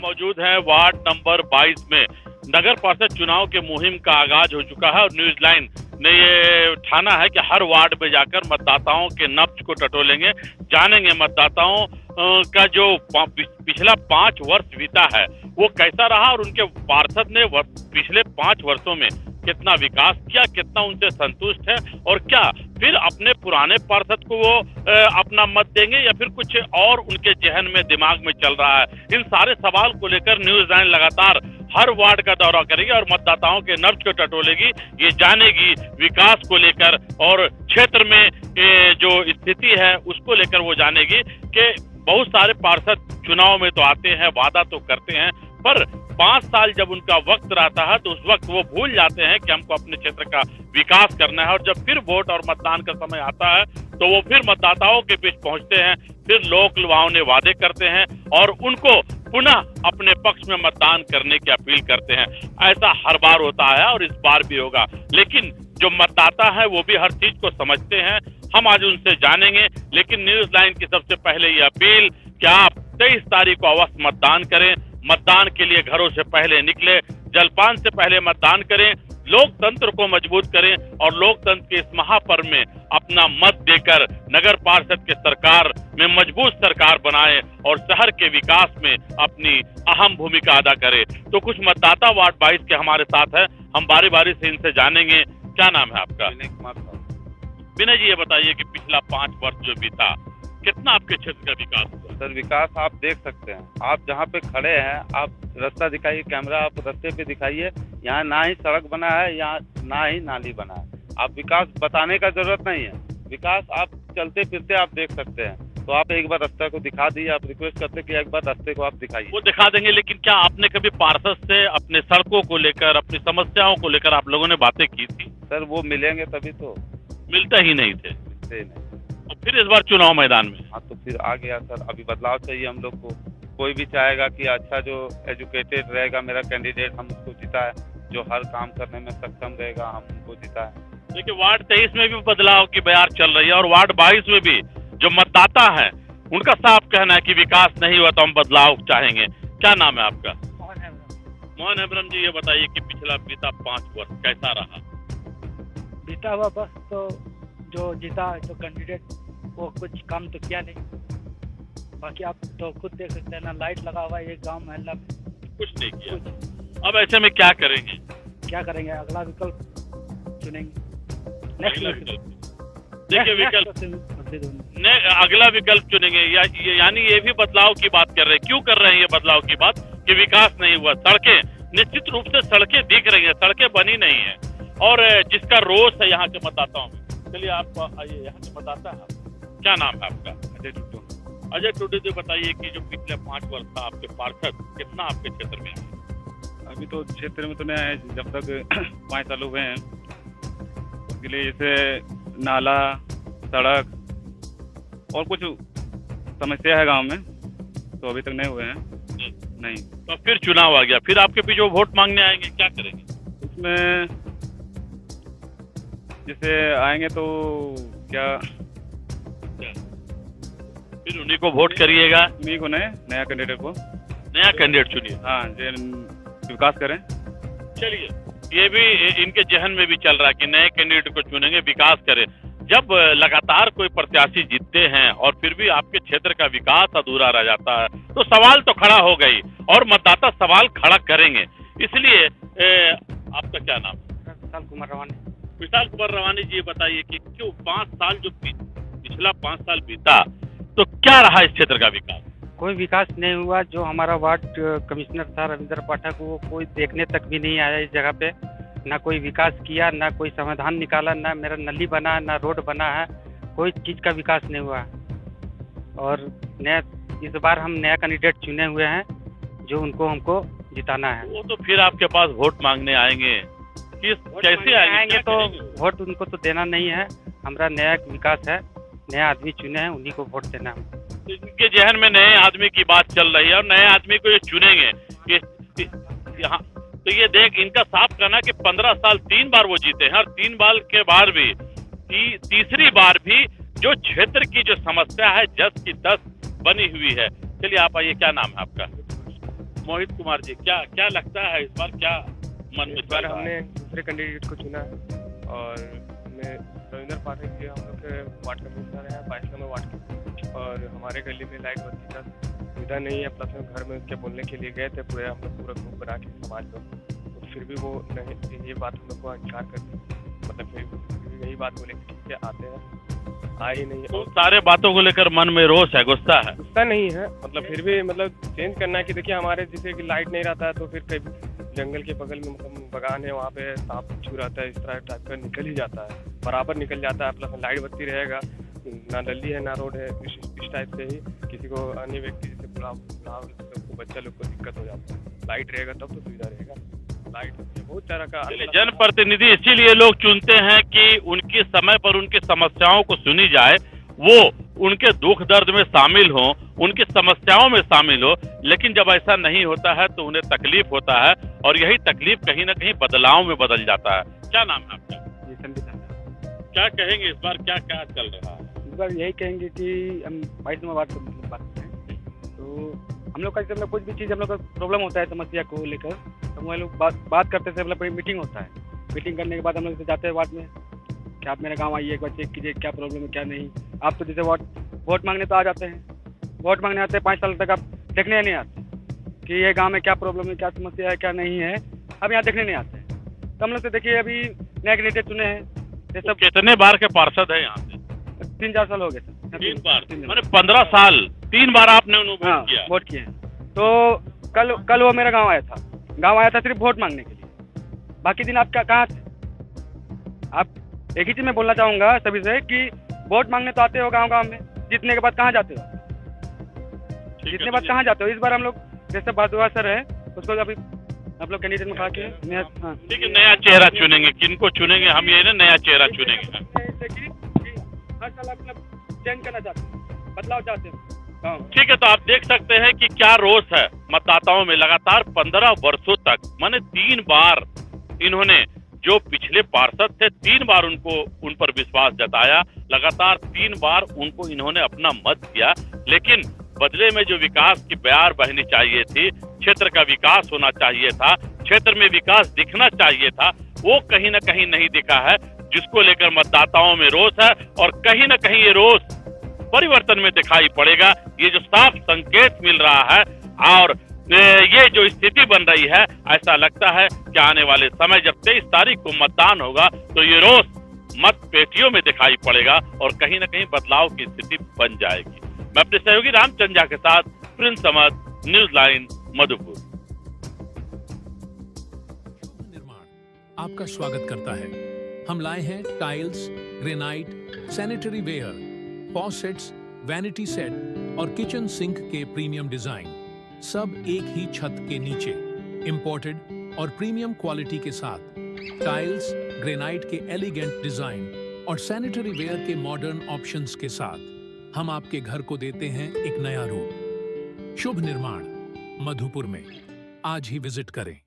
मौजूद हैं ward number 22 में। नगर पार्षद चुनाव के मुहिम का आगाज हो चुका है और न्यूज लाइन ने ये ठाना है कि हर वार्ड में जाकर मतदाताओं के नब्ज को टटोलेंगे, जानेंगे मतदाताओं का जो पिछला 5 वर्ष बीता है वो कैसा रहा और उनके पार्षद ने पिछले 5 वर्षों में कितना विकास किया, कितना उनसे संतुष्ट है और क्या फिर अपने पुराने पार्षद को वो अपना मत देंगे या फिर कुछ और उनके जहन में दिमाग में चल रहा है। इन सारे सवाल को लेकर न्यूज लाइन लगातार हर वार्ड का दौरा करेगी और मतदाताओं के नब्ज को टटोलेगी, ये जानेगी विकास को लेकर और क्षेत्र में जो स्थिति है उसको लेकर वो जानेगी कि बहुत सारे पार्षद चुनाव में तो आते हैं, वादा तो करते हैं, पर 5 साल जब उनका वक्त रहता है तो उस वक्त वो भूल जाते हैं कि हमको अपने क्षेत्र का विकास करना है और जब फिर वोट और मतदान का समय आता है तो वो फिर मतदाताओं के बीच पहुंचते हैं, फिर लोक लुभावने वादे करते हैं और उनको पुनः अपने पक्ष में मतदान करने की अपील करते हैं। ऐसा हर बार होता है और इस बार भी होगा, लेकिन जो मतदाता है वो भी हर चीज को समझते हैं। हम आज उनसे जानेंगे, लेकिन न्यूज लाइन की सबसे पहले ये अपील कि आप 23 तारीख को अवश्य मतदान करें, मतदान के लिए घरों से पहले निकले, जलपान से पहले मतदान करें, लोकतंत्र को मजबूत करें और लोकतंत्र के इस महापर्व में अपना मत देकर नगर पार्षद के सरकार में मजबूत सरकार बनाएं और शहर के विकास में अपनी अहम भूमिका अदा करें। तो कुछ मतदाता वार्ड 22 के हमारे साथ है, हम बारी बारी से इनसे जानेंगे। क्या नाम है आपका? विनय जी, ये बताइए कि पिछला 5 वर्ष जो बीता कितना आपके क्षेत्र का विकास हुआ? सर, विकास आप देख सकते हैं, आप जहाँ पे खड़े हैं आप रास्ता दिखाइए, कैमरा आप रास्ते पे दिखाइए, यहाँ ना ही सड़क बना है, यहाँ ना ही नाली बना है। आप विकास बताने का जरूरत नहीं है, विकास आप चलते फिरते आप देख सकते हैं। तो आप एक बार रास्ते को दिखा दिए, आप रिक्वेस्ट करते कि एक बार रास्ते को आप दिखाइए। वो दिखा देंगे, लेकिन क्या आपने कभी पार्षद से अपने सड़कों को लेकर, अपनी समस्याओं को लेकर आप लोगों ने बातें की थी? सर, वो मिलेंगे तभी तो। मिलते ही नहीं थे। मिलते ही नहीं। और फिर इस बार चुनाव मैदान में। हाँ, तो फिर आ गया सर, अभी बदलाव चाहिए हम लोग को। कोई भी चाहेगा कि अच्छा जो एजुकेटेड रहेगा मेरा कैंडिडेट, हम उसको जिताए, जो हर काम करने में सक्षम रहेगा हम उनको जिताए। देखिए, वार्ड 23 में भी बदलाव की बयार चल रही है और वार्ड 22 में भी जो मतदाता है उनका साफ कहना है कि विकास नहीं हुआ तो हम बदलाव चाहेंगे। क्या नाम है आपका? मोहन हेम्ब्रम जी, ये बताइए कि पिछला बीता 5 वर्ष कैसा रहा? बीता हुआ बस तो जो जीता जो कैंडिडेट वो कुछ काम तो किया नहीं, बाकी आप तो खुद देख सकते हैं ना, लाइट लगा हुआ है ये गांव मोहल्ला में, कुछ नहीं किया। अब ऐसे में क्या करेंगे? क्या करेंगे? अगला विकल्प चुनेंगे। देखिए, अगला विकल्प चुनेंगे यानी ये भी बदलाव की बात कर रहे हैं। क्यों कर रहे हैं ये बदलाव की बात? कि विकास नहीं हुआ। सड़कें, निश्चित रूप से सड़कें दिख रही हैं, सड़कें बनी नहीं है और जिसका रोष है यहाँ के मतदाताओं में। चलिए, आप आइए, यहाँ के मतदाता है। क्या नाम है आपका? अजय टुटू। अजय टुटू जी, बताइए कि जो पिछले 5 वर्ष था आपके पार्षद कितना आपके क्षेत्र में आए? अभी तो क्षेत्र में तो नहीं आए, जब तक 5 साल हुए हैं उसके लिए जैसे नाला, सड़क और कुछ समस्या है गांव में, तो अभी तक नहीं हुए हैं। नहीं। तो फिर चुनाव आ गया, फिर आपके पीछे वो वोट मांगने आएंगे, क्या करेंगे? उसमें जैसे आएंगे तो क्या फिर उन्हीं को वोट करिएगा? उन्हीं को नहीं, नया कैंडिडेट को, नया कैंडिडेट चुनिए। हाँ, विकास करें। चलिए, ये भी इनके जहन में भी चल रहा है कि नए कैंडिडेट को चुनेंगे, विकास करें। जब लगातार कोई प्रत्याशी जीतते हैं और फिर भी आपके क्षेत्र का विकास अधूरा रह जाता है तो सवाल तो खड़ा हो गई और मतदाता सवाल खड़ा करेंगे। इसलिए आपका क्या नाम? विशाल कुमार रवानी। विशाल कुमार रवानी जी, बताइए कि क्यों 5 साल जो पिछला 5 साल बीता तो क्या रहा इस क्षेत्र का विकास? कोई विकास नहीं हुआ। जो हमारा वार्ड कमिश्नर था रविंद्र पाठक, वो कोई देखने तक भी नहीं आया इस जगह पे, ना कोई विकास किया, ना कोई समाधान निकाला, ना मेरा नली बना, ना रोड बना है, कोई चीज़ का विकास नहीं हुआ। और नया इस बार हम नया कैंडिडेट चुने हुए हैं जो उनको हमको जिताना है। वो तो फिर आपके पास वोट मांगने आएंगे, कैसे आएंगे? तो वोट उनको तो देना नहीं है, हमारा नया विकास है, नया आदमी चुने हैं, उन्हीं को वोट देना है। इनके जहन में नए आदमी की बात चल रही है और नए आदमी को ये चुनेंगे। यहाँ तो ये देख, इनका साफ कहना कि 15 साल 3 बार वो जीते हैं और 3 बार के बाद भी तीसरी बार भी जो क्षेत्र की जो समस्या है 10 की 10 बनी हुई है। चलिए, आप आइए, क्या नाम है आपका? मोहित कुमार जी, क्या क्या लगता है इस बार, क्या मन में इस बार हमने दूसरे कैंडिडेट को चुना है और मैं रविंद्र पाठक जी हम लोग के वार्ड कमिश्नर हैं 22 नंबर वार्ड के, और हमारे गली में लाइट बत्ती का सुविधा नहीं है, प्लस में घर में उसके बोलने के लिए गए थे पूरे हम लोग पूरा ग्रुप बना के समाज लोग, तो फिर भी वो नहीं, ये बात हम लोग को अंगीकार कर दी, मतलब फिर भी यही बात बोले कि ठीक है आते हैं, आए नहीं। तो सारे बातों को लेकर मन में रोष है, गुस्सा है? गुस्सा नहीं है, मतलब फिर भी मतलब चेंज करना है कि देखिए हमारे जैसे कि लाइट नहीं रहता है तो फिर कभी जंगल के बगल में मतलब बगान है, वहाँ पे सांप बिच्छू रहता है, इस तरह टाइप का निकल ही जाता है, बराबर निकल जाता है, प्लस लाइट बत्ती रहेगा, ना गली है ना रोड है, इस टाइप से ही किसी को अन्य व्यक्ति जैसे बुढ़ाव को बच्चा लोग को दिक्कत हो जाता है, लाइट रहेगा तब तो सुविधा रहेगा, लाइट बहुत तरह का। जनप्रतिनिधि इसीलिए लोग चुनते हैं कि उनकी समय पर उनकी समस्याओं को सुनी जाए, वो उनके दुख दर्द में शामिल हो, उनकी समस्याओं में शामिल हो, लेकिन जब ऐसा नहीं होता है तो उन्हें तकलीफ होता है, और यही तकलीफ कहीं ना कहीं बदलाव में बदल जाता है। क्या नाम है आपका? क्या कहेंगे इस बार, क्या क्या चल रहा है इस बार? यही कहेंगे कि हम 22 नंबर वार्ड से बात करते हैं, तो हम लोग का जैसे कुछ भी चीज़ हम लोग का प्रॉब्लम होता है समस्या को लेकर, तो हम लोग बात करते थे, मतलब मीटिंग होता है, मीटिंग करने के बाद हम लोग जाते हैं वार्ड में कि आप मेरे गांव आइए, एक बार चेक कीजिए क्या प्रॉब्लम है क्या नहीं। आप तो जैसे वोट मांगने तो आ जाते हैं, वोट मांगने आते हैं 5 साल तक आप देखने नहीं आते कि ये गांव में क्या प्रॉब्लम है, क्या समस्या है, क्या नहीं है, अब यहाँ देखने नहीं आते हैं। तो हम लोग तो देखिए अभी नए कैंडिडेट चुने हैं, ये सब कितने बार के पार्षद है यहाँ से? 3-4 साल हो गए सर। 3 बार, मैंने 15 साल 3 बार आपने उन्हें वोट किए हैं। तो कल वो मेरा गाँव आया था सिर्फ वोट मांगने के लिए, बाकी दिन आप कहाँ थे? आप एक ही चीज मैं बोलना चाहूंगा सभी से कि वोट मांगने तो आते हो गांव में, जीतने के बाद कहाँ जाते हो? जीतने के बाद कहाँ जाते हो? इस बार हम लोग जैसे भारद्वाज सर है उसको अभी आप लोग कैंडिडेट में खा के ठीक है, नया चेहरा चुनेंगे। किनको चुनेंगे हम? ये ना नया चेहरा चुनेंगे। हर साल अपना चेंज करना चाहते हैं, बदलाव चाहते हैं। ठीक है, तो आप देख सकते हैं कि क्या रोष है मतदाताओं में। लगातार 15 वर्षों तक माने 3 बार इन्होंने, जो पिछले पार्षद थे 3 बार उन पर विश्वास जताया, लगातार 3 बार उनको इन्होंने अपना मत दिया, लेकिन बदले में जो विकास की बयार बहनी चाहिए थी, क्षेत्र का विकास होना चाहिए था, क्षेत्र में विकास दिखना चाहिए था, वो कहीं ना कहीं नहीं दिखा है, जिसको लेकर मतदाताओं में रोष है, और कहीं ना कहीं ये रोष परिवर्तन में दिखाई पड़ेगा। ये जो साफ संकेत मिल रहा है और ये जो स्थिति बन रही है, ऐसा लगता है कि आने वाले समय जब 23 तारीख को मतदान होगा तो ये रोष मत पेटियों में दिखाई पड़ेगा और कहीं न कहीं बदलाव की स्थिति बन जाएगी। मैं अपने सहयोगी रामचंद्र झा के साथ Prince Ahmad, news line, Madhupur. Nirman आपका स्वागत करता है। हम लाए हैं tiles, granite, sanitary ware, faucets, vanity set और किचन सिंक के प्रीमियम डिजाइन, सब एक ही छत के नीचे, इंपोर्टेड और प्रीमियम क्वालिटी के साथ। टाइल्स, ग्रेनाइट के एलिगेंट डिजाइन और सैनिटरी वेयर के मॉडर्न ऑप्शंस के साथ हम आपके घर को देते हैं एक नया रूप। शुभ निर्माण, मधुपुर में आज ही विजिट करें।